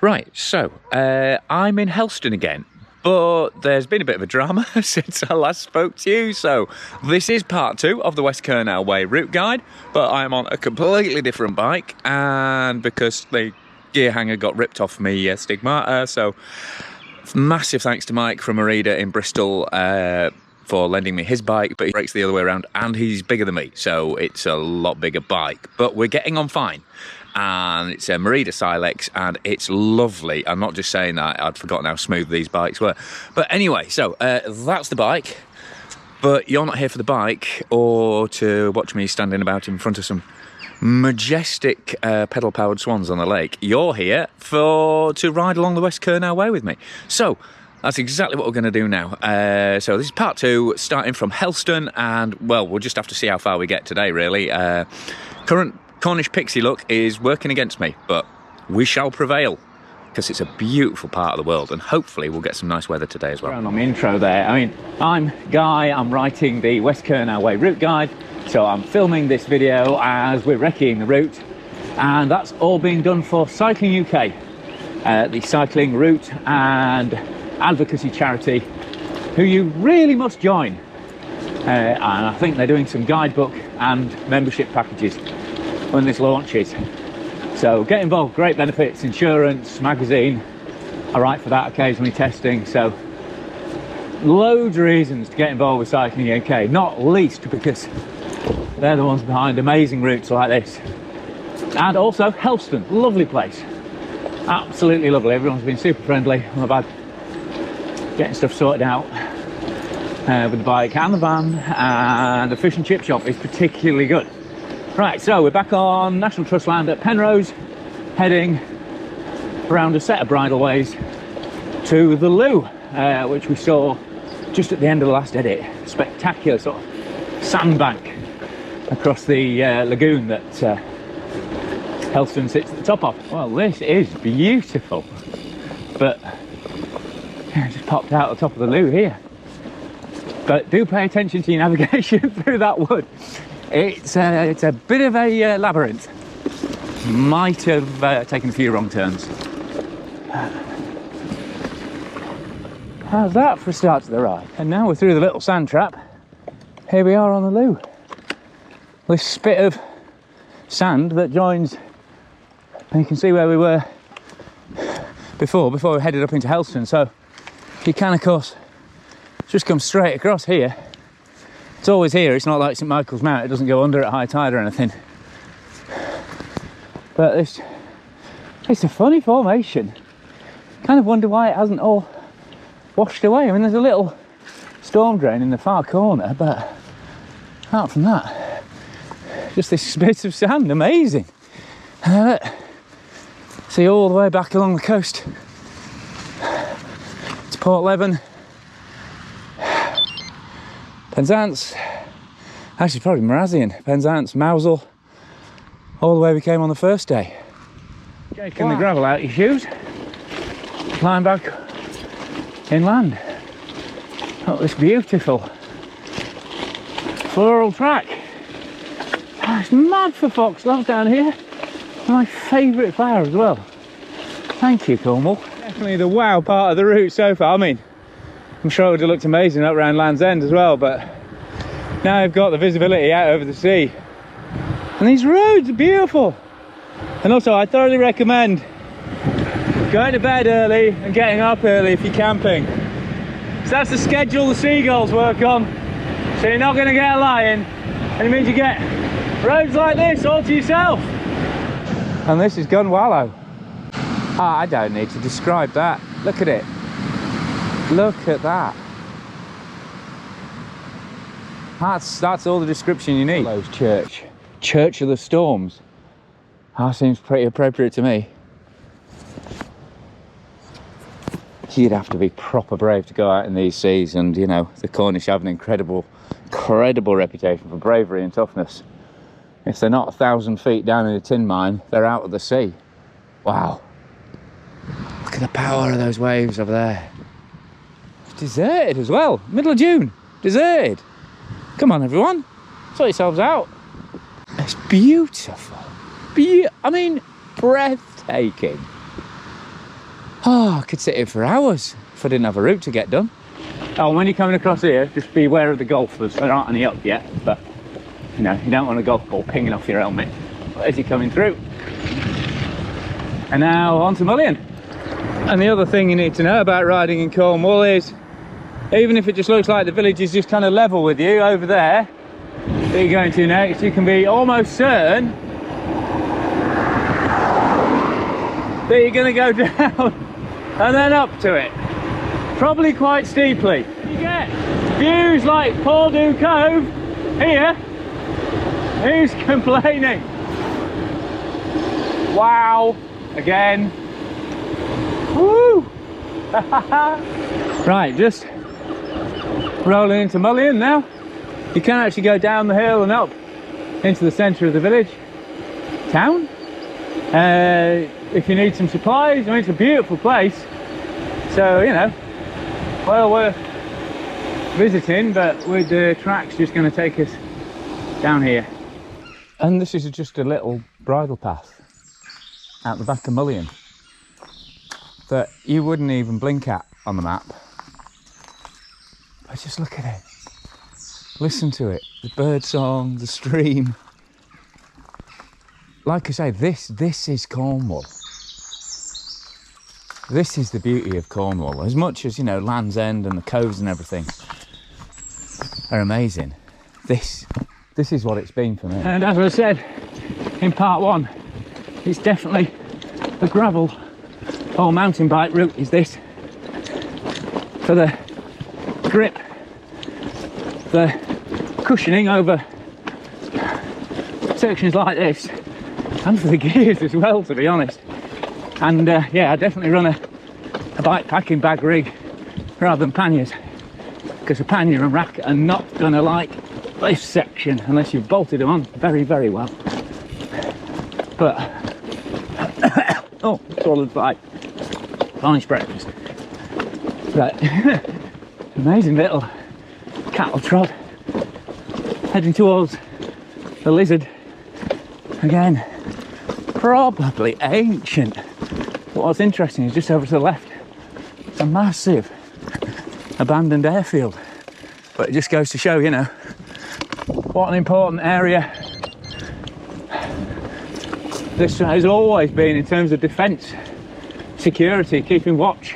Right, so I'm in Helston again, but there's been a bit of a drama since I last spoke to you. So this is part 2 of the West Kernow Way route guide, but I'm on a completely different bike, and because the gear hanger got ripped off me stigmata, so massive thanks to Mike from Marazion in Bristol for lending me his bike, but he breaks the other way around and he's bigger than me, so it's a lot bigger bike, but we're getting on fine. And it's a Marazion Silex and it's lovely. I'm not just saying that, I'd forgotten how smooth these bikes were. But anyway, so that's the bike, but you're not here for the bike or to watch me standing about in front of some majestic pedal powered swans on the lake. You're here to ride along the West Kernow Way with me. So that's exactly what we're going to do now. So this is part 2, starting from Helston, and well, we'll just have to see how far we get today, really. Current Cornish pixie look is working against me, but we shall prevail because it's a beautiful part of the world, and hopefully we'll get some nice weather today as well. On the intro there, I mean, I'm Guy, I'm writing the West Kernow Way route guide, so I'm filming this video as we're recceing the route, and that's all being done for Cycling UK, the cycling route and advocacy charity who you really must join, and I think they're doing some guidebook and membership packages when this launches, so get involved. Great benefits, insurance, magazine, I write for that occasionally, testing, so loads of reasons to get involved with Cycling UK, not least because they're the ones behind amazing routes like this. And also Helston, lovely place, absolutely lovely. Everyone's been super friendly. I'm about getting stuff sorted out with the bike and the van, and the fish and chip shop is particularly good. Right, so we're back on National Trust land at Penrose, heading around a set of bridleways to the loo, which we saw just at the end of the last edit. Spectacular sort of sandbank across the lagoon that Helston sits at the top of. Well, this is beautiful, but I just popped out the top of the loo here. But do pay attention to your navigation through that wood. It's a bit of a labyrinth. Might have taken a few wrong turns. How's that for a start to the ride? And now we're through the little sand trap. Here we are on the loo. This spit of sand that joins, and you can see where we were before we headed up into Helston. So you can, of course, just come straight across here. It's always here, it's not like St Michael's Mount, it doesn't go under at high tide or anything. But it's a funny formation. Kind of wonder why it hasn't all washed away. I mean, there's a little storm drain in the far corner, but apart from that, just this spit of sand, amazing. Look, see all the way back along the coast to Portreath, Penzance, actually probably Marazion, Penzance, Mousel, all the way we came on the first day. Shaking the gravel out your shoes, climb back inland up this beautiful floral track. Oh, it's mad for foxgloves down here, my favourite flower as well. Thank you, Cornwall. Definitely the wow part of the route so far. I mean, I'm sure it would have looked amazing up around Land's End as well, but now I've got the visibility out over the sea. And these roads are beautiful. And also, I thoroughly recommend going to bed early and getting up early if you're camping. So that's the schedule the seagulls work on. So you're not going to get a lion, and it means you get roads like this all to yourself. And this is Gunwallow. Ah, I don't need to describe that. Look at it. Look at that. That's all the description you need. Hallow's Church. Church of the Storms. That seems pretty appropriate to me. You'd have to be proper brave to go out in these seas, and you know, the Cornish have an incredible reputation for bravery and toughness. If they're not 1,000 feet down in a tin mine, they're out of the sea. Wow. Look at the power of those waves over there. Deserted as well, middle of June, deserted. Come on everyone, sort yourselves out. It's beautiful, I mean, breathtaking. Oh, I could sit here for hours if I didn't have a route to get done. Oh, when you're coming across here, just be aware of the golfers. There aren't any up yet, but you know, you don't want a golf ball pinging off your helmet as you're coming through. And now on to Mullion. And the other thing you need to know about riding in Cornwall is, even if it just looks like the village is just kind of level with you over there that you're going to next, you can be almost certain that you're going to go down and then up to it, probably quite steeply. You get views like Portreath Cove here. Who's complaining? Wow, again. Woo! Right, just rolling into Mullion now. You can actually go down the hill and up into the centre of the village town. If you need some supplies, I mean, it's a beautiful place. So, you know, well worth visiting, but with the tracks just going to take us down here. And this is just a little bridle path out the back of Mullion that you wouldn't even blink at on the map. But just look at it. Listen to it. The bird song, the stream. Like I say, this is Cornwall. This is the beauty of Cornwall. As much as, you know, Land's End and the coves and everything are amazing, this is what it's been for me. And as I said in part one, it's definitely the gravel or mountain bike route is this. For the grip, the cushioning over sections like this, and for the gears as well, to be honest. And yeah, I definitely run a bike packing bag rig rather than panniers, because a pannier and rack are not gonna like this section unless you've bolted them on very, very well. But oh, swallowed by Cornish breakfast. Right, amazing little cattle trot heading towards the Lizard again. Probably ancient. But what's interesting is just over to the left, it's a massive abandoned airfield. But it just goes to show, you know, what an important area this has always been in terms of defence, security, keeping watch.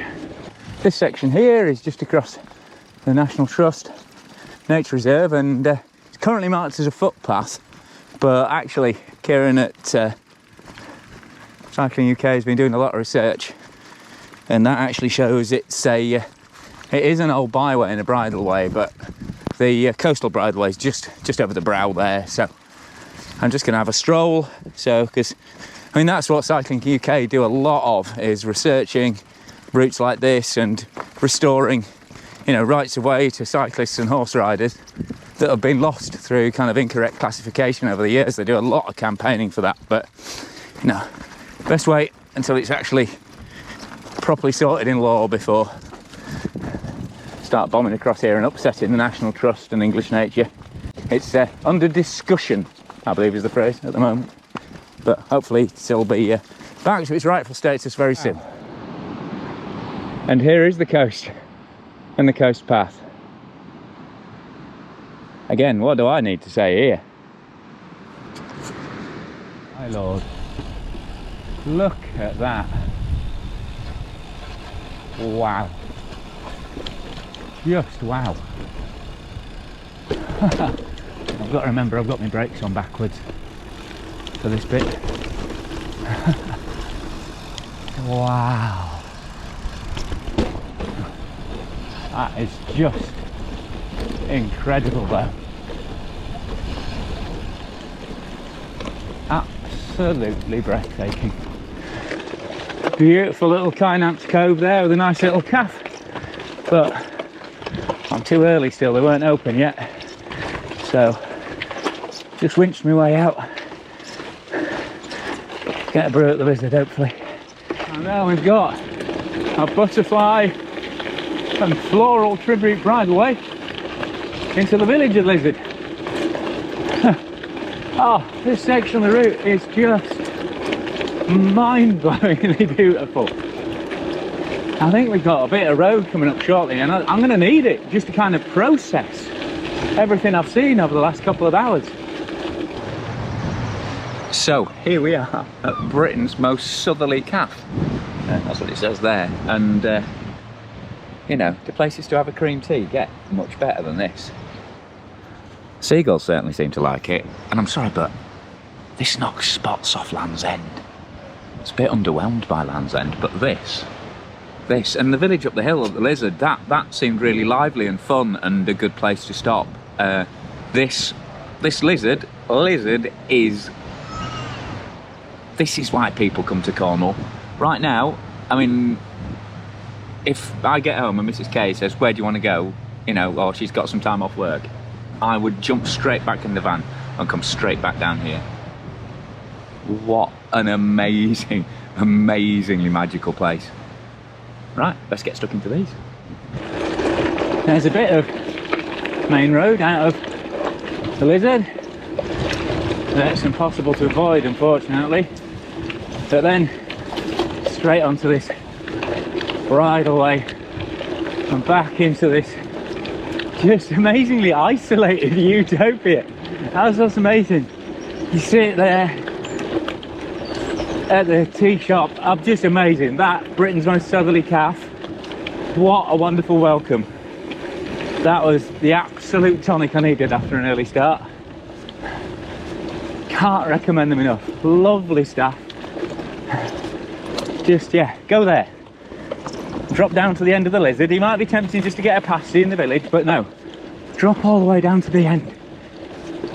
This section here is just across the National Trust Nature Reserve, and it's currently marked as a footpath, but actually Kieran at Cycling UK has been doing a lot of research, and that actually shows it is an old byway and a bridleway, but the coastal bridleway is just over the brow there. So I'm just going to have a stroll. So, because I mean, that's what Cycling UK do a lot of, is researching routes like this and restoring, you know, rights of way to cyclists and horse riders that have been lost through kind of incorrect classification over the years. They do a lot of campaigning for that, but you know, best wait until it's actually properly sorted in law before start bombing across here and upsetting the National Trust and English nature. It's under discussion, I believe is the phrase at the moment, but hopefully it'll be back to its rightful status very soon. And here is the coast and the coast path. Again, what do I need to say here? My lord, look at that. Wow. Just wow. I've got to remember I've got my brakes on backwards for this bit. Wow. That is just incredible though. Absolutely breathtaking. Beautiful little Kynance Cove there with a nice little calf, but I'm too early still, they weren't open yet, so just winched my way out, get a brew at the Lizard hopefully. And now we've got a butterfly and floral tribute bridleway into the village of Lizard. Oh, this section of the route is just mind-blowingly beautiful. I think we've got a bit of road coming up shortly, and I'm going to need it just to kind of process everything I've seen over the last couple of hours. So here we are at Britain's most southerly calf. That's what it says there. And you know, the places to have a cream tea get much better than this. Seagulls certainly seem to like it, and I'm sorry, but this knocks spots off Land's End. It's a bit underwhelmed by Land's End, but this and the village up the hill at the Lizard, that seemed really lively and fun and a good place to stop. This lizard is, this is why people come to Cornwall. Right now, I mean, if I get home and Mrs. K says, where do you want to go? You know, or she's got some time off work, I would jump straight back in the van and come straight back down here. What an amazing, amazingly magical place. Right, let's get stuck into these. There's a bit of main road out of the Lizard. That's impossible to avoid, unfortunately. But then straight onto this bridleway and back into this just amazingly isolated utopia. That's what's amazing. You sit there at the tea shop. I'm just amazing. That Britain's most southerly calf. What a wonderful welcome. That was the absolute tonic I needed after an early start. Can't recommend them enough. Lovely staff. Just, yeah, go there. Drop down to the end of the Lizard. You might be tempted just to get a pasty in the village, but no. Drop all the way down to the end.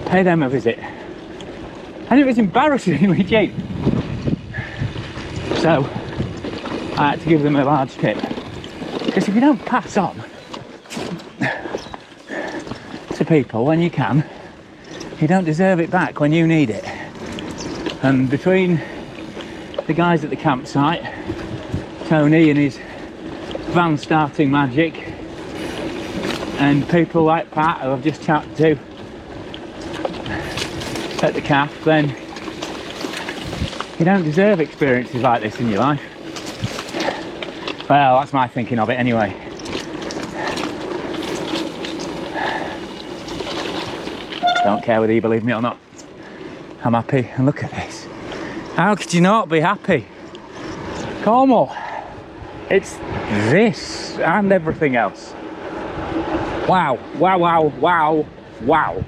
Pay them a visit. And it was embarrassingly cheap. So, I had to give them a large tip. Because if you don't pass on to people when you can, you don't deserve it back when you need it. And between the guys at the campsite, Tony and his van starting magic, and people like Pat, who I've just chatted to at the calf, then you don't deserve experiences like this in your life. Well, that's my thinking of it anyway. Don't care whether you believe me or not. I'm happy, and look at this. How could you not be happy? Cornwall. It's this and everything else. Wow, wow, wow, wow, wow.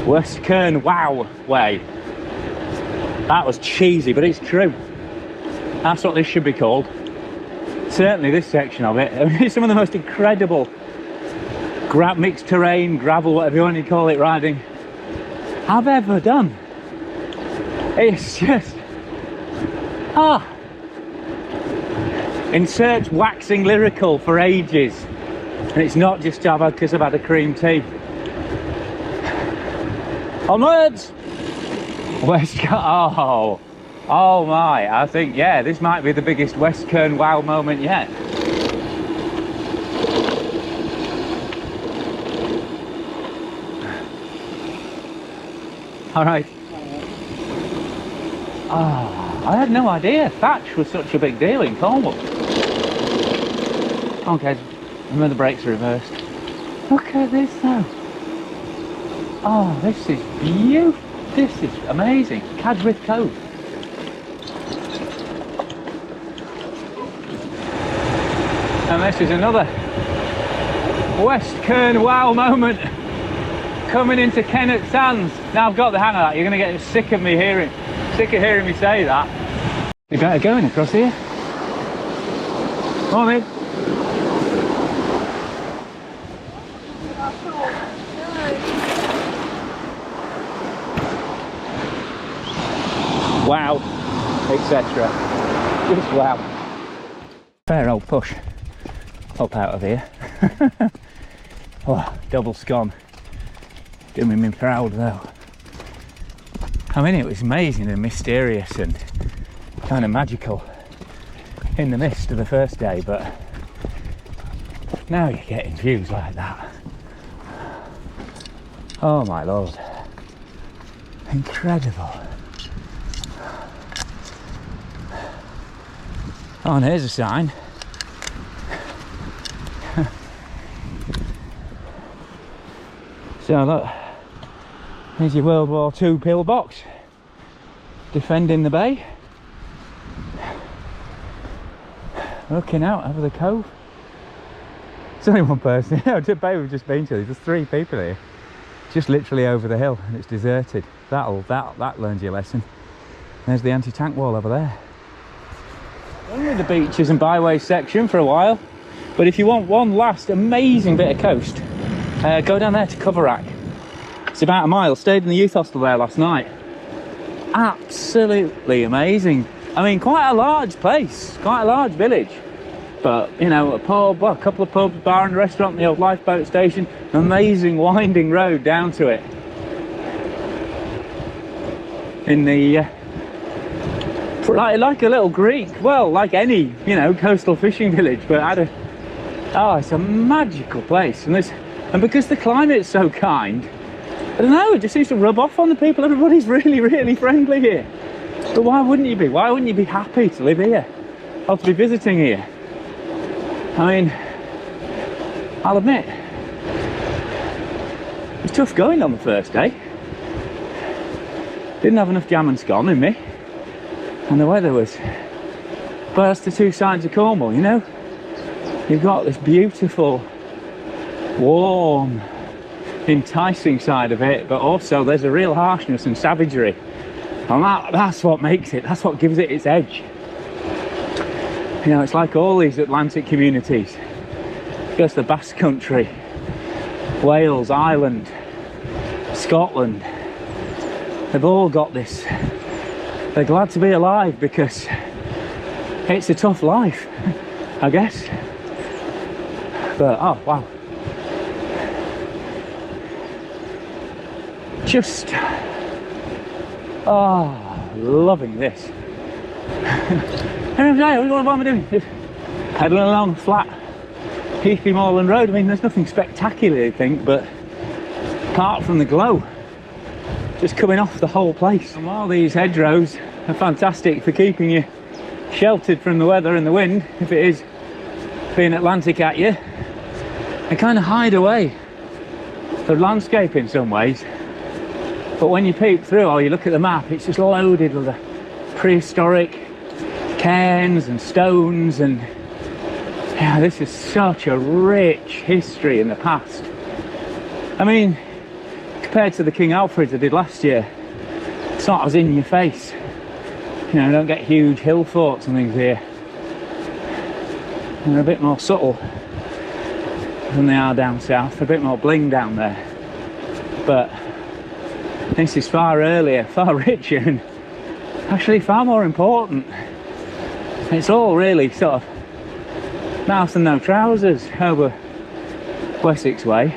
West Kernow way. That was cheesy, but it's true. That's what this should be called. Certainly this section of it. I mean, it's some of the most incredible mixed terrain, gravel, whatever you want to call it, riding I've ever done. It's just, insert waxing lyrical for ages, and it's not just because I've had a cream tea. Onwards! West oh my, I think, yeah, this might be the biggest West Kernow moment yet. All right. Oh, I had no idea thatch was such a big deal in Cornwall. Okay, remember the brakes are reversed. Look at this though. Oh, this is beautiful. This is amazing. Cadworth Cove. And this is another West Kernow moment coming into Kennet Sands. Now I've got the hang of that. You're going to get sick of hearing me say that. You better going across here. Morning. Wow, etc. Just wow. Fair old push up out of here. Oh, double scone. Doing me proud though. I mean, it was amazing and mysterious and kind of magical in the mist of the first day, but now you're getting views like that. Oh my lord. Incredible. Oh, and here's a sign. So look, there's your World War II pillbox defending the bay. Looking out over the cove. There's only one person here. The bay we've just been to, there's 3 people here. Just literally over the hill, and it's deserted. That learns you a lesson. There's the anti-tank wall over there. Only the beaches and byways section for a while, but if you want one last amazing bit of coast, go down there to Coverack. It's about a mile. Stayed in the youth hostel there last night. Absolutely amazing. I mean, quite a large place, quite a large village. But, you know, a pub, well, a couple of pubs, bar and restaurant, the old lifeboat station, amazing winding road down to it. In the, like a little Greek, well, like any, you know, coastal fishing village, but it's a magical place. And because the climate's so kind, I don't know, it just seems to rub off on the people. Everybody's really, really friendly here. But why wouldn't you be? Why wouldn't you be happy to live here? Or to be visiting here? I mean, I'll admit, it was tough going on the first day. Didn't have enough jam and scone in me. And the weather was, but that's the 2 sides of Cornwall, you know? You've got this beautiful, warm, enticing side of it, but also there's a real harshness and savagery. And that's what makes it, that's what gives it its edge. You know, it's like all these Atlantic communities. Because the Basque Country, Wales, Ireland, Scotland, they've all got this. They're glad to be alive because it's a tough life, I guess. But, oh, wow. Just, loving this. What am I doing? Just pedaling along flat Heathy Moorland Road. I mean, there's nothing spectacular, I think, but apart from the glow just coming off the whole place. And while these hedgerows are fantastic for keeping you sheltered from the weather and the wind, if it is being Atlantic at you, they kind of hide away the landscape in some ways. But when you peep through or you look at the map, it's just loaded with the prehistoric cairns and stones, and yeah, this is such a rich history in the past. I mean, compared to the King Alfreds I did last year, it's not as in your face. You know, don't get huge hill forts and things here. They're a bit more subtle than they are down south, a bit more bling down there. But this is far earlier, far richer, and actually far more important. It's all really sort of mouth and no trousers over Wessex way.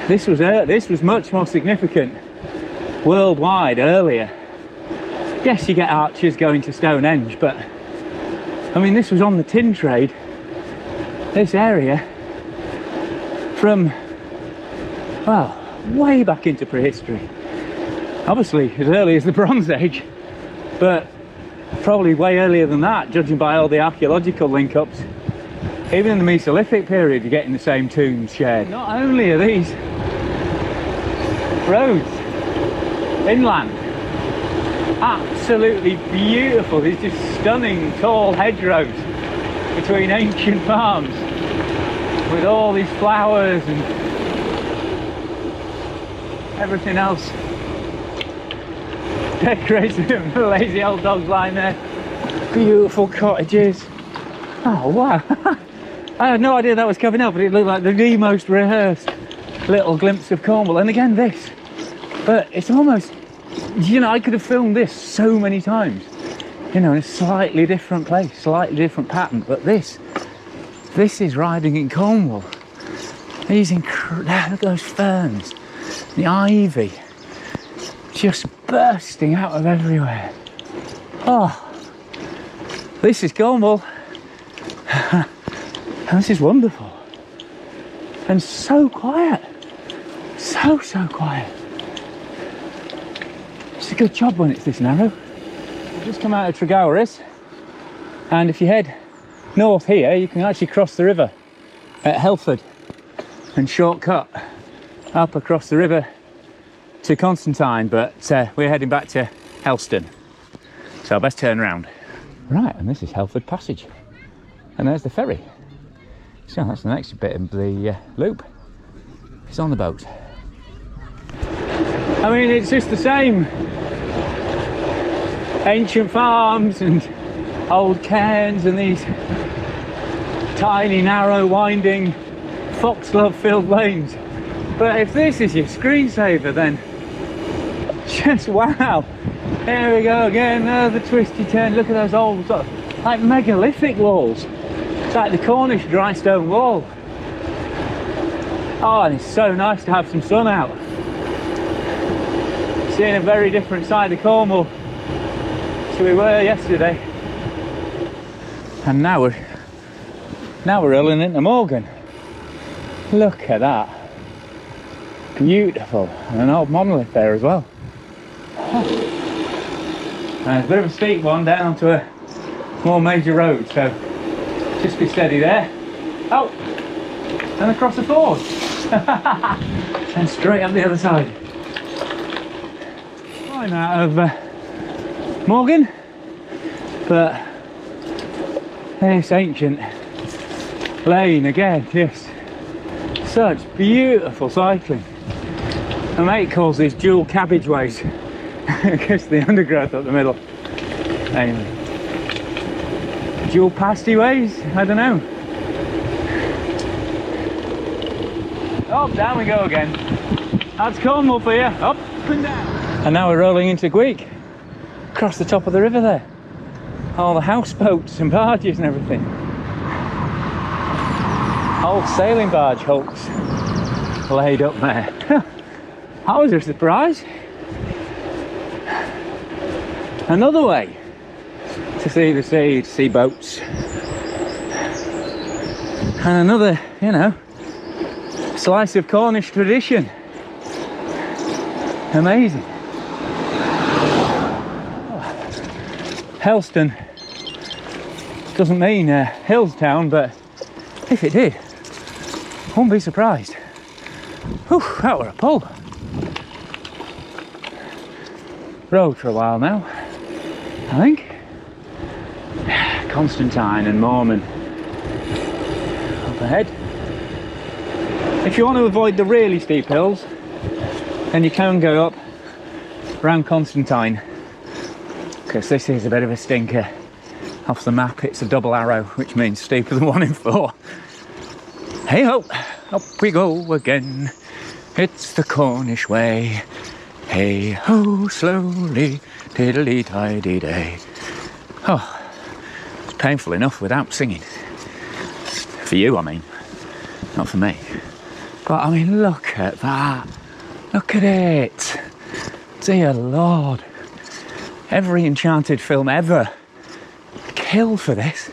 This was much more significant worldwide earlier. Yes, you get archers going to Stonehenge, but I mean, this was on the tin trade, this area, from, well, way back into prehistory. Obviously as early as the Bronze Age, but probably way earlier than that, judging by all the archaeological link-ups. Even in the Mesolithic period, you're getting the same tombs shared. Not only are these roads inland absolutely beautiful, these just stunning tall hedgerows between ancient farms with all these flowers and everything else decorated with the lazy old dogs lying there. Beautiful cottages. Oh wow. I had no idea that was coming up, but it looked like the most rehearsed little glimpse of Cornwall. And again this, but it's almost, you know, I could have filmed this so many times, you know, in a slightly different place, slightly different pattern, but this is riding in Cornwall. These look at those ferns, the ivy just bursting out of everywhere. Oh, this is Cornwall. This is wonderful. And so quiet. So quiet. It's a good job when it's this narrow. I've just come out of Tregoris. And if you head north here, you can actually cross the river at Helston and shortcut up across the river to Constantine, but we're heading back to Helston, so I best turn around. Right, and this is Helford Passage, and there's the ferry. So that's the next bit of the loop. It's on the boat. I mean, it's just the same ancient farms and old cairns and these tiny, narrow, winding, foxglove-filled lanes. But if this is your screensaver, then just wow. Here we go again, another twisty turn. Look at those old, sort of, like megalithic walls. It's like the Cornish dry stone wall. Oh, and it's so nice to have some sun out. Seeing a very different side of Cornwall to we were yesterday. And now we're rolling into Morgan. Look at that. Beautiful. And an old monolith there as well. And it's a bit of a steep one down onto a more major road, so just be steady there. Oh, and across the ford. And straight up the other side. I'm out of Morgan, but this ancient lane again, just such beautiful cycling. My mate calls these dual cabbageways because the undergrowth up the middle. Anyway, dual pastyways? I don't know. Oh, down we go again. That's Cornwall for you. Up and down. And now we're rolling into Gweek, across the top of the river there. All the houseboats and barges and everything. Old sailing barge hulks laid up there. That was a surprise. Another way to see the sea, to see boats. And another, you know, slice of Cornish tradition. Amazing. Helston doesn't mean hills town, but if it did, wouldn't be surprised. Whew, that were a pull. Rode for a while now, I think. Constantine and Mormon up ahead. If you want to avoid the really steep hills, then you can go up around Constantine, because this is a bit of a stinker. Off the map it's a double arrow, which means steeper than 1 in 4. Hey ho, up we go again. It's the Cornish way. Hey ho, slowly, diddly-tidy day. Oh, it's painful enough without singing. For you, I mean, not for me. But I mean, look at that. Look at it. Dear Lord. Every enchanted film ever killed for this.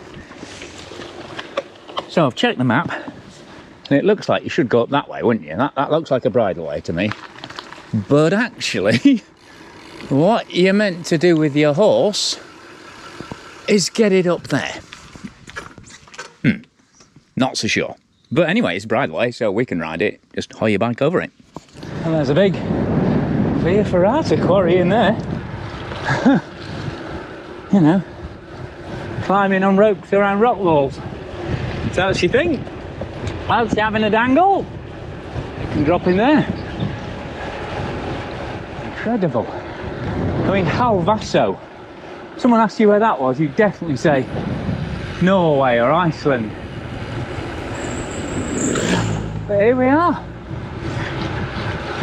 So I've checked the map, and it looks like you should go up that way, wouldn't you? That looks like a bridle way to me. But actually, what you're meant to do with your horse is get it up there. Not so sure. But anyway, it's bridle way, so we can ride it. Just haul your bike over it. And there's a big Via Ferrata quarry in there. You know, climbing on ropes around rock walls. So what you think? Whilst you're having a dangle, you can drop in there. Incredible. I mean, Halvasso. Someone asked you where that was, you'd definitely say Norway or Iceland. But here we are,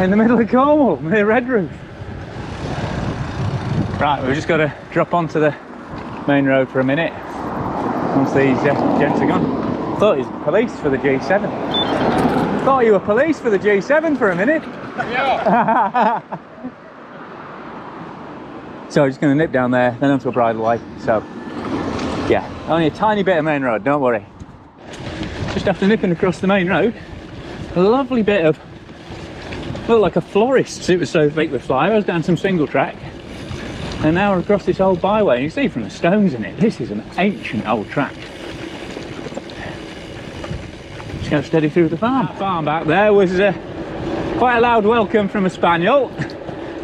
in the middle of Cornwall, near Red Roof. Right, we've just got to drop onto the main road for a minute once these gents are gone. Thought he was police for the G7. Thought you were police for the G7 for a minute. Yeah. So I'm just going to nip down there, then onto a bridleway. So, yeah, only a tiny bit of main road, don't worry. Just after nipping across the main road, a lovely bit of, looked like a florist. It was so thick with flowers down some single track. And now we're across this old byway, and you see from the stones in it, this is an ancient old track. Just go steady through the farm. That farm back there was quite a loud welcome from a spaniel.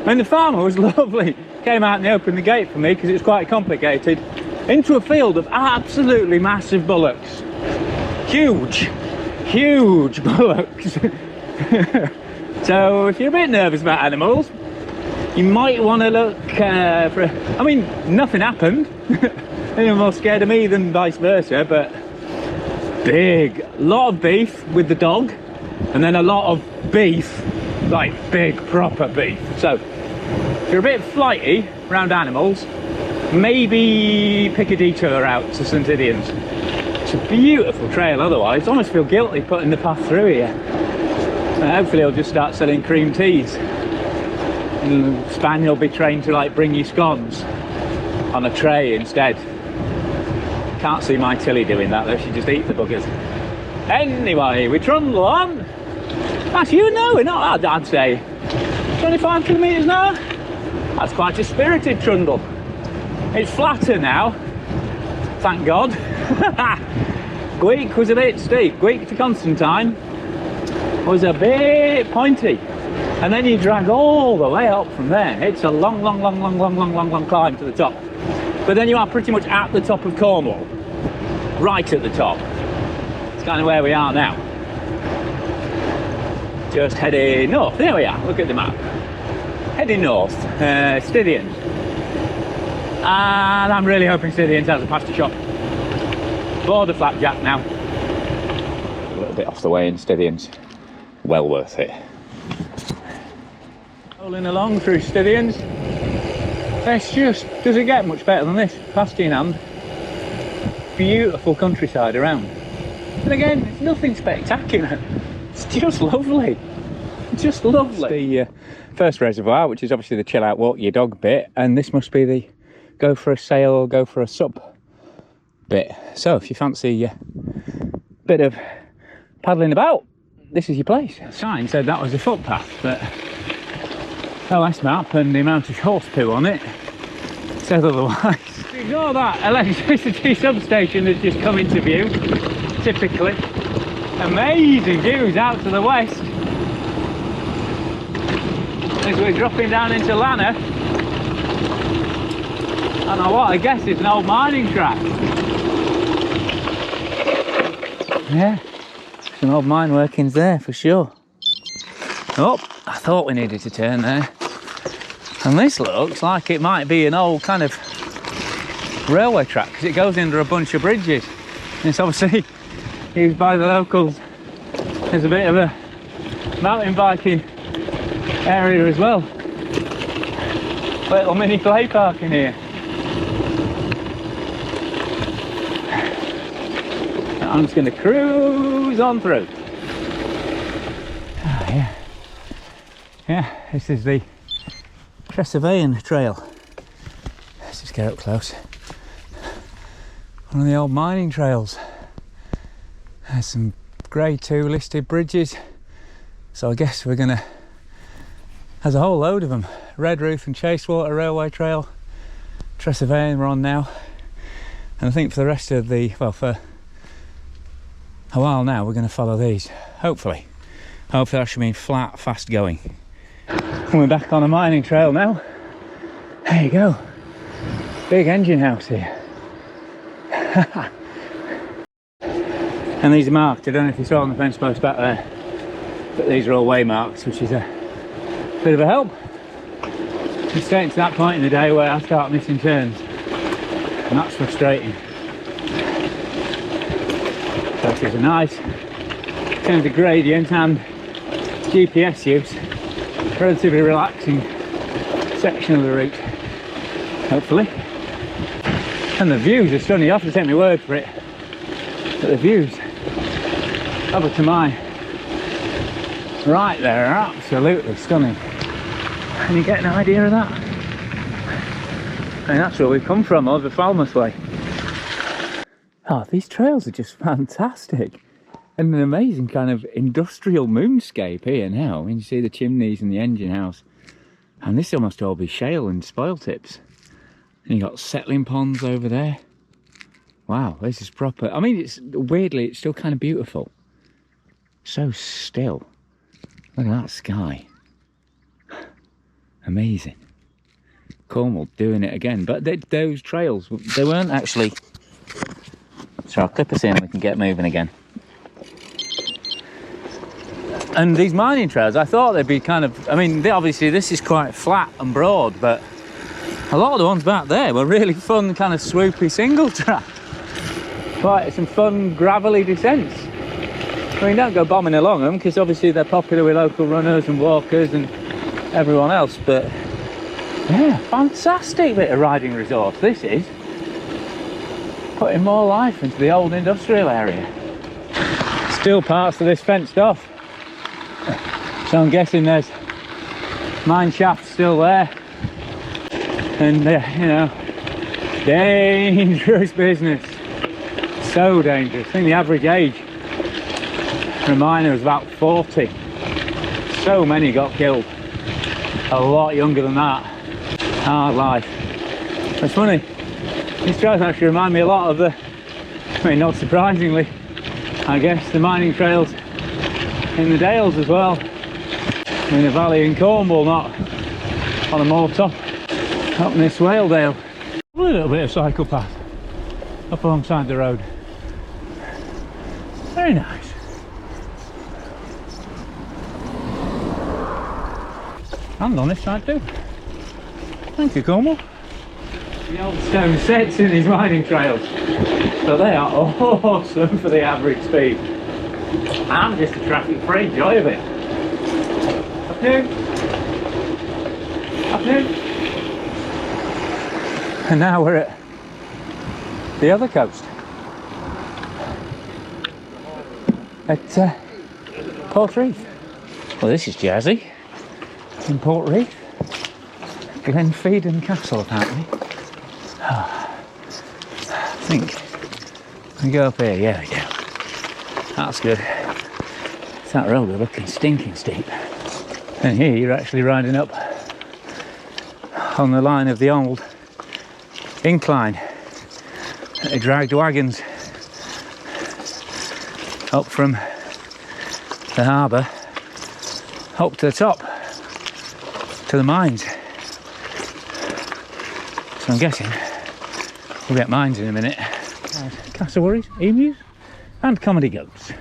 And the farmer was lovely. Came out and he opened the gate for me because it was quite complicated. Into a field of absolutely massive bullocks. Huge, huge bullocks. So if you're a bit nervous about animals, you might want to look for... I mean, nothing happened. They were more scared of me than vice versa, but big. A lot of beef with the dog, and then a lot of beef, like big proper beef. So if you're a bit flighty around animals, maybe pick a detour out to St Idian's. It's a beautiful trail otherwise. I almost feel guilty putting the path through here. So hopefully I'll just start selling cream teas. And the spaniel will be trained to like bring you scones on a tray instead. Can't see my Tilly doing that though, she just eat the buggers. Anyway, we trundle on. Actually, you know, we're not, I'd say 25 kilometres an hour. That's quite a spirited trundle. It's flatter now, thank God. Gweek was a bit steep. Gweek to Constantine was a bit pointy. And then you drag all the way up from there. It's a long climb to the top. But then you are pretty much at the top of Cornwall. Right at the top. It's kind of where we are now. Just heading north. There we are, look at the map. Heading north, Stydian. And I'm really hoping Stydian has a pasta shop. Border flapjack now. A little bit off the way in Stydian's. Well worth it. Rolling along through Stydian's. This just doesn't get much better than this. Pasture in hand. Beautiful countryside around. And again, it's nothing spectacular. It's just lovely. Just lovely. The first reservoir, which is obviously the chill out, walk your dog bit, and this must be the go for a sail or go for a sup bit. So if you fancy a bit of paddling about, this is your place. The sign said that was a footpath, but LS map and the amount of horse poo on it says otherwise. Ignore that electricity substation that's just come into view. Typically amazing views out to the west as we're dropping down into Lanner. I don't know what, I guess it's an old mining track. Yeah, some old mine workings there for sure. Oh, I thought we needed to turn there. And this looks like it might be an old kind of railway track because it goes under a bunch of bridges. And it's obviously used by the locals as a bit of a mountain biking area as well. Little mini play park in here. I'm just going to cruise on through. Oh, yeah. Yeah, this is the Kesteven trail. Let's just get up close. One of the old mining trails. There's some grade 2 listed bridges. So I guess we're gonna, there's a whole load of them. Red Roof and Chasewater Railway Trail. Kesteven we're on now. And I think for the rest of the, well, for a while now we're going to follow these. Hopefully that should mean flat, fast going. And we're back on a mining trail now. There you go. Big engine house here. And these are marked. I don't know if you saw on the fence post back there, but these are all way marks, which is a bit of a help. It's getting to that point in the day where I start missing turns, and that's frustrating. That is a nice, in terms of gradient and GPS use, relatively relaxing section of the route, hopefully. And the views are stunning. You have to take my word for it, but the views over to my right there are absolutely stunning. And you get an idea of that. I mean, that's where we've come from, over Falmouth way. Oh, these trails are just fantastic. And an amazing kind of industrial moonscape here now. I mean, you see the chimneys and the engine house. And this must all be shale and spoil tips. And you got settling ponds over there. Wow, this is proper. I mean, it's weirdly, it's still kind of beautiful. So still. Look at that sky. Amazing. Cornwall doing it again. But those trails, they weren't actually... So I'll clip us in and we can get moving again. And these mining trails, I thought they'd be kind of... I mean, obviously this is quite flat and broad, but a lot of the ones back there were really fun, kind of swoopy single track. Quite some fun gravelly descents. I mean, don't go bombing along them because obviously they're popular with local runners and walkers and everyone else, but yeah, fantastic bit of riding resource this is. Putting more life into the old industrial area. Still parts of this fenced off, so I'm guessing there's mine shafts still there, and you know, dangerous business. So dangerous. I think the average age for a miner was about 40. So many got killed. A lot younger than that. Hard life. It's funny, these trails actually remind me a lot of the, I mean, not surprisingly, I guess, the mining trails in the Dales as well. In the valley in Cornwall, not on a more top up near Swaledale. A little bit of cycle path up alongside the road. Very nice. And on this side too. Thank you, Cornwall. The old stone sets in these riding trails, so they are awesome for the average speed. I'm just a traffic-free joy of it. Afternoon. Afternoon. And now we're at the other coast. At Portreath. Well, this is jazzy. In Portreath. Glenfeddon Castle, apparently. Oh, I think we go up here. Yeah, we do. That's good. It's that road we're looking stinking steep. And here you're actually riding up on the line of the old incline. They dragged wagons up from the harbour up to the top to the mines. So I'm guessing we'll get mines in a minute. Cassowaries, emus and comedy goats.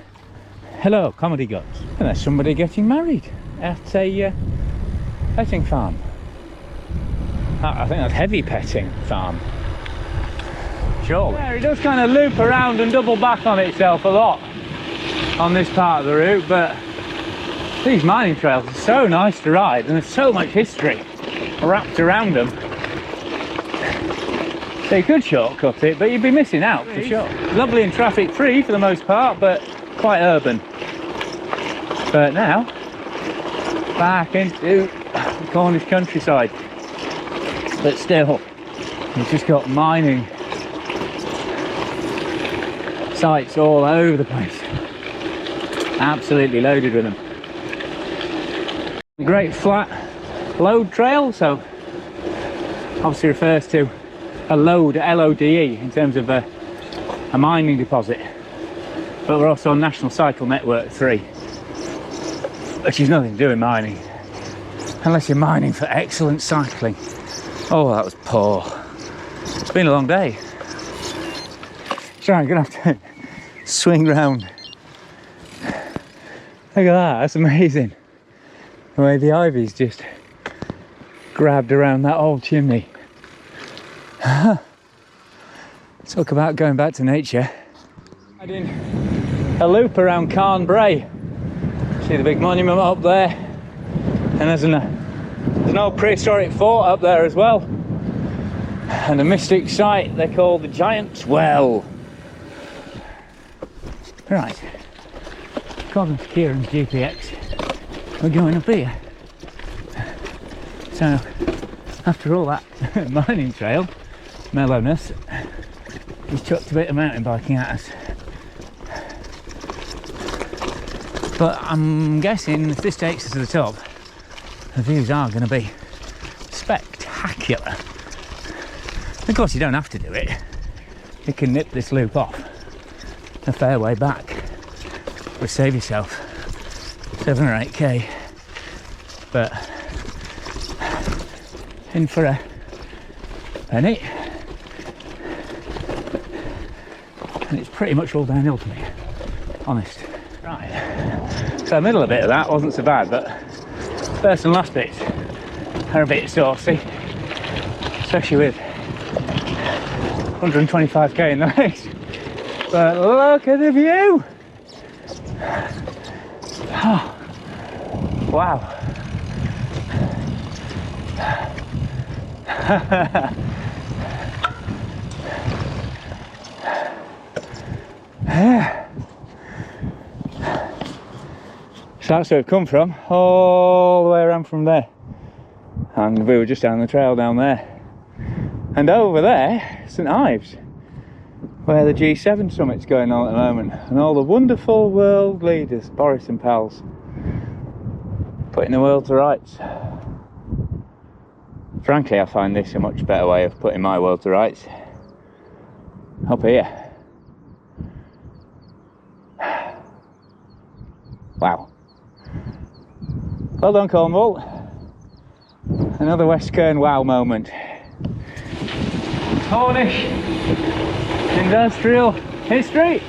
Hello, comedy goats. And there's somebody getting married at a petting farm. I think that's heavy petting farm. Sure. Yeah, it does kind of loop around and double back on itself a lot on this part of the route, but these mining trails are so nice to ride and there's so much history wrapped around them. So you could shortcut it, but you'd be missing out for sure. Lovely and traffic free for the most part, but quite urban. But now, back into the Cornish countryside. But still, you've just got mining sites all over the place. Absolutely loaded with them. A great flat lode trail, so obviously refers to a lode, L-O-D-E, in terms of a mining deposit. But we're also on National Cycle Network 3, which has nothing to do with mining, unless you're mining for excellent cycling. Oh, that was poor. It's been a long day. So I'm gonna have to swing round. Look at that, that's amazing. The way the ivy's just grabbed around that old chimney. Talk about going back to nature. I did a loop around Carn Bray. See the big monument up there? And there's an old prehistoric fort up there as well. And a mystic site they call the Giant's Well. Right, according to Kieran's GPX, we're going up here. So, after all that mining trail mellowness, he's chucked a bit of mountain biking at us. But I'm guessing if this takes us to the top, the views are going to be spectacular. Of course, you don't have to do it. You can nip this loop off a fair way back, but save yourself 7 or 8k. But in for a penny, and it's pretty much all downhill to me, honest. Right, so the middle bit of that wasn't so bad, but first and last bits are a bit saucy, especially with 125k in the race. But look at the view! Oh, wow. So that's where we've come from, all the way around from there. And we were just down the trail down there. And over there, St Ives, where the G7 summit's going on at the moment. And all the wonderful world leaders, Boris and pals, putting the world to rights. Frankly, I find this a much better way of putting my world to rights. Up here. Wow. Well done, Cornwall. Another West Kern wow moment. Cornish industrial history.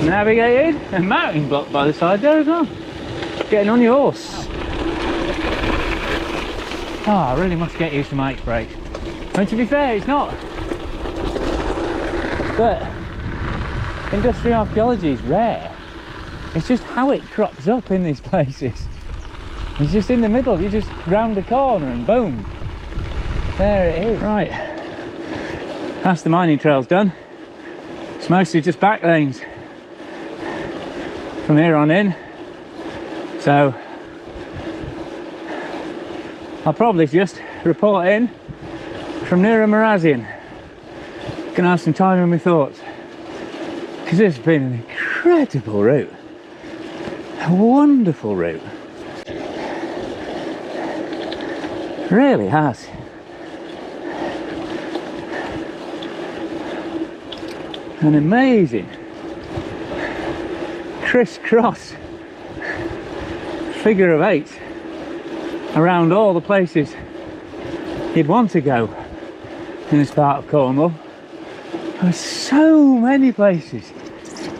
Navigated and mountain block by the side there as well. Getting on your horse. Oh, I really must get used to my X-brake. And to be fair, it's not. But industrial archaeology is rare. It's just how it crops up in these places. It's just in the middle, you just round the corner and boom. There it is. Right, that's the mining trails done. It's mostly just back lanes from here on in. So I'll probably just report in from near Marazion. Gonna have some time with my thoughts. Because this has been an incredible route. A wonderful route. Really has. An amazing crisscross figure of 8 around all the places you'd want to go in this part of Cornwall. There's so many places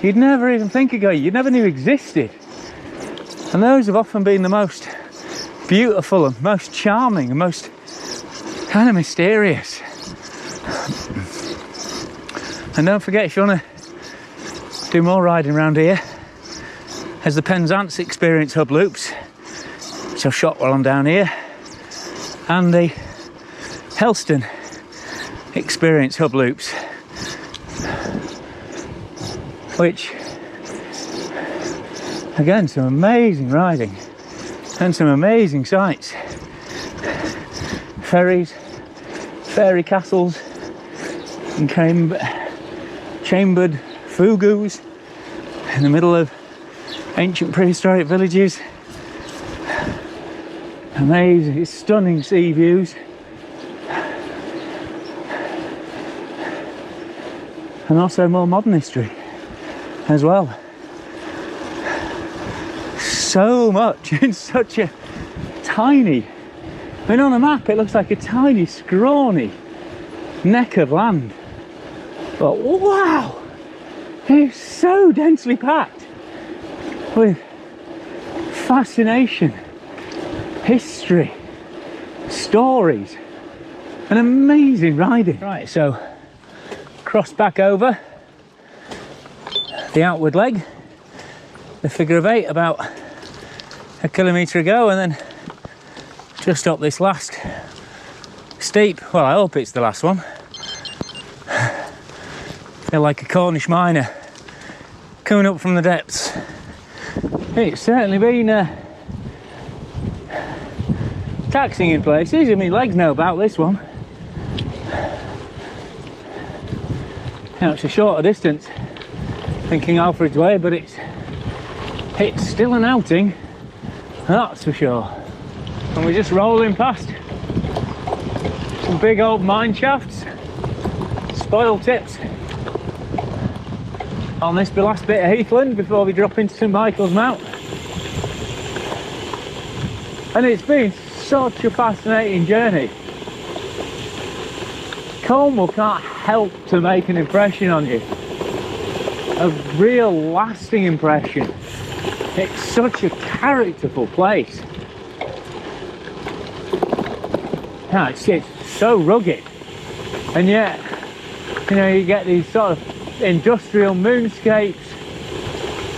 you'd never even think of going, you never knew existed. And those have often been the most beautiful and most charming and most kind of mysterious. And don't forget, if you want to do more riding around here, there's the Penzance Experience Hub Loops, which I've shot while I'm down here, and the Helston Experience Hub Loops, which, again, some amazing riding and some amazing sights. Ferries, fairy castles, and chambered fugus in the middle of ancient prehistoric villages. Amazing, stunning sea views. And also more modern history as well. So much in such a tiny, I mean, on a map it looks like a tiny, scrawny neck of land. But wow, it's so densely packed with fascination, history, stories, and amazing riding. Right, so cross back over the outward leg, the figure of 8 about a kilometre ago, and then just up this last steep, well, I hope it's the last one. Feel like a Cornish miner coming up from the depths. It's certainly been taxing in places. I mean, legs know about this one. Now it's a shorter distance than King Alfred's Way, but it's still an outing, that's for sure. And we're just rolling past Some big old mine shafts, spoil tips on this last bit of heathland before we drop into St Michael's Mount. And it's been such a fascinating journey. Cornwall can't help to make an impression on you, a real lasting impression. It's such a characterful place. Yeah, it's so rugged, and yet, you know, you get these sort of industrial moonscapes,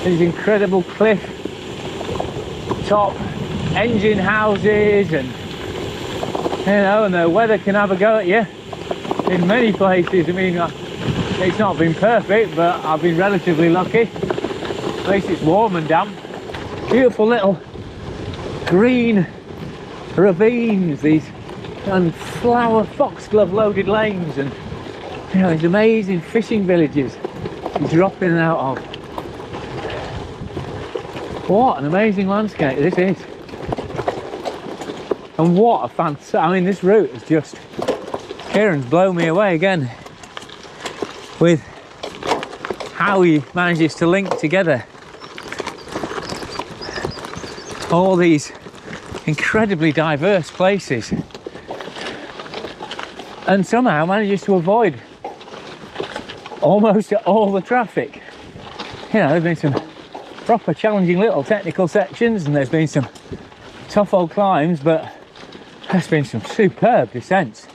these incredible cliff top engine houses, and you know, and the weather can have a go at you in many places. I mean, it's not been perfect, but I've been relatively lucky. At least it's warm and damp. Beautiful little green ravines, these and flower foxglove loaded lanes, and you know, these amazing fishing villages you drop in and out of. What an amazing landscape this is. And what a fantastic, I mean, this route is just, Kieran's blown me away again with how he manages to link together all these incredibly diverse places and somehow manages to avoid almost all the traffic. You know, there's been some proper challenging little technical sections, and there's been some tough old climbs, but there's been some superb descents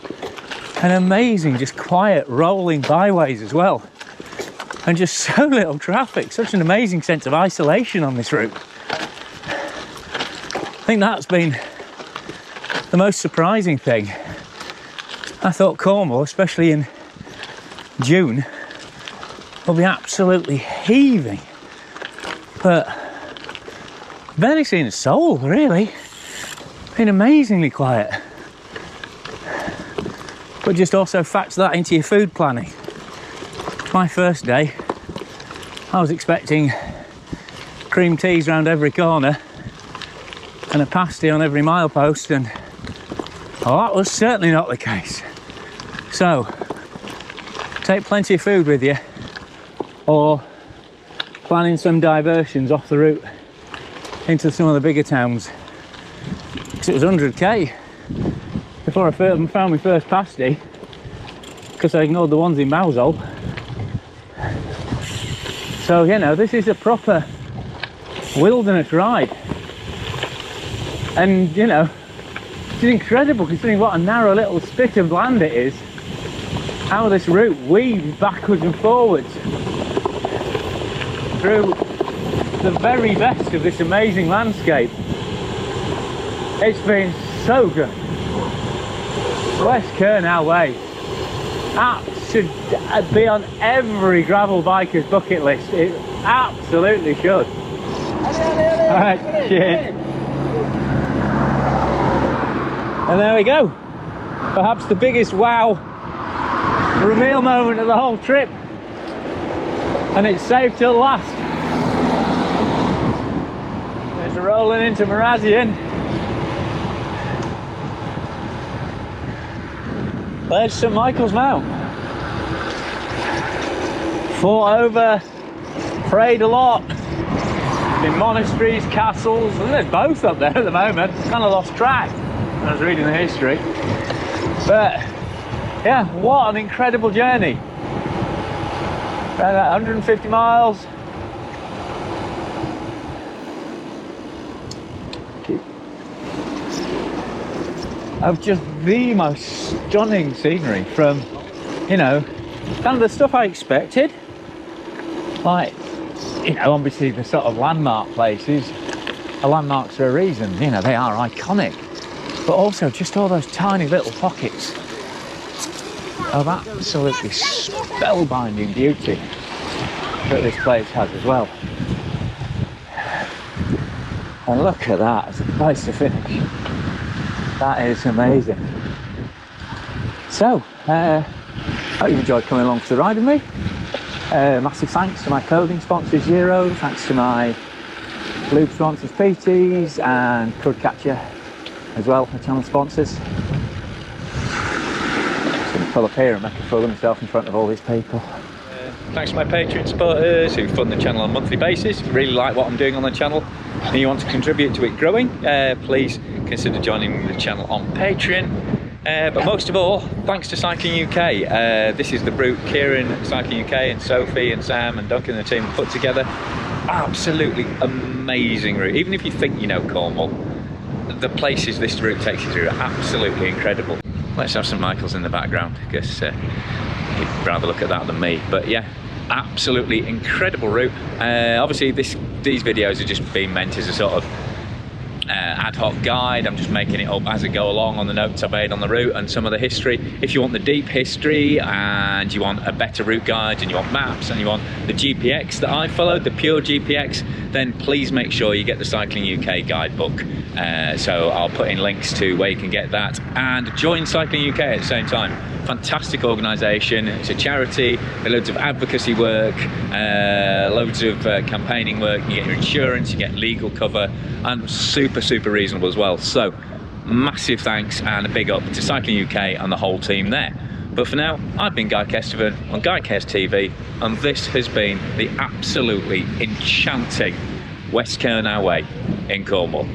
and amazing just quiet rolling byways as well, and just so little traffic, such an amazing sense of isolation on this route. I think that's been the most surprising thing. I thought Cornwall, especially in June, will be absolutely heaving, but barely seen a soul, really. Been amazingly quiet. But just also factor that into your food planning. My first day, I was expecting cream teas around every corner and a pasty on every milepost, and well, that was certainly not the case. So, take plenty of food with you, or planning some diversions off the route into some of the bigger towns. Because it was 100k before I found my first pasty, because I ignored the ones in Mousehole. So, you know, this is a proper wilderness ride. And, you know, it's incredible considering what a narrow little spit of land it is, how this route weaves backwards and forwards through the very best of this amazing landscape. It's been so good. West Kernow Way. That should be on every gravel biker's bucket list. It absolutely should. Alright, cheers. And there we go. Perhaps the biggest wow reveal moment of the whole trip. And it's saved till last. There's a rolling into Marazion. There's St Michael's Mount. Fought over, prayed a lot. In monasteries, castles, and there's both up there at the moment. Kind of lost track when I was reading the history. But yeah, what an incredible journey. Around 150 miles. Of just the most stunning scenery from, you know, kind of the stuff I expected. Like, you know, obviously the sort of landmark places are landmarks for a reason, you know, they are iconic. But also just all those tiny little pockets of absolutely spellbinding beauty that this place has as well. And look at that as a place to finish. That is amazing. So, I hope you enjoyed coming along for the ride with me. Massive thanks to my clothing sponsor Zero, thanks to my lube sponsors PTs and Could Catch You as well, the channel sponsors. pull up here and make a fool of myself in front of all these people. Thanks to my Patreon supporters who fund the channel on a monthly basis. If you really like what I'm doing on the channel and you want to contribute to it growing, please consider joining the channel on Patreon. But most of all, thanks to Cycling UK. This is the route Kieran, Cycling UK, and Sophie and Sam and Duncan and the team put together. Absolutely amazing route. Even if you think you know Cornwall, the places this route takes you through are absolutely incredible. Let's have St Michael's in the background, because you'd rather look at that than me. But yeah, absolutely incredible route. Obviously these videos are just being meant as a sort of ad hoc guide. I'm just making it up as I go along on the notes I've made on the route and some of the history. If you want the deep history and you want a better route guide and you want maps and you want the GPX that I followed, the pure GPX, then please make sure you get the Cycling UK guidebook. So I'll put in links to where you can get that, and join Cycling UK at the same time. Fantastic organisation. It's a charity. There's loads of advocacy work, loads of campaigning work. You get your insurance, you get legal cover, and super reasonable as well. So massive thanks and a big up to Cycling UK and the whole team there. But for now, I've been Guy Kesteven on GuyKest TV, and this has been the absolutely enchanting West Kernow Way in Cornwall.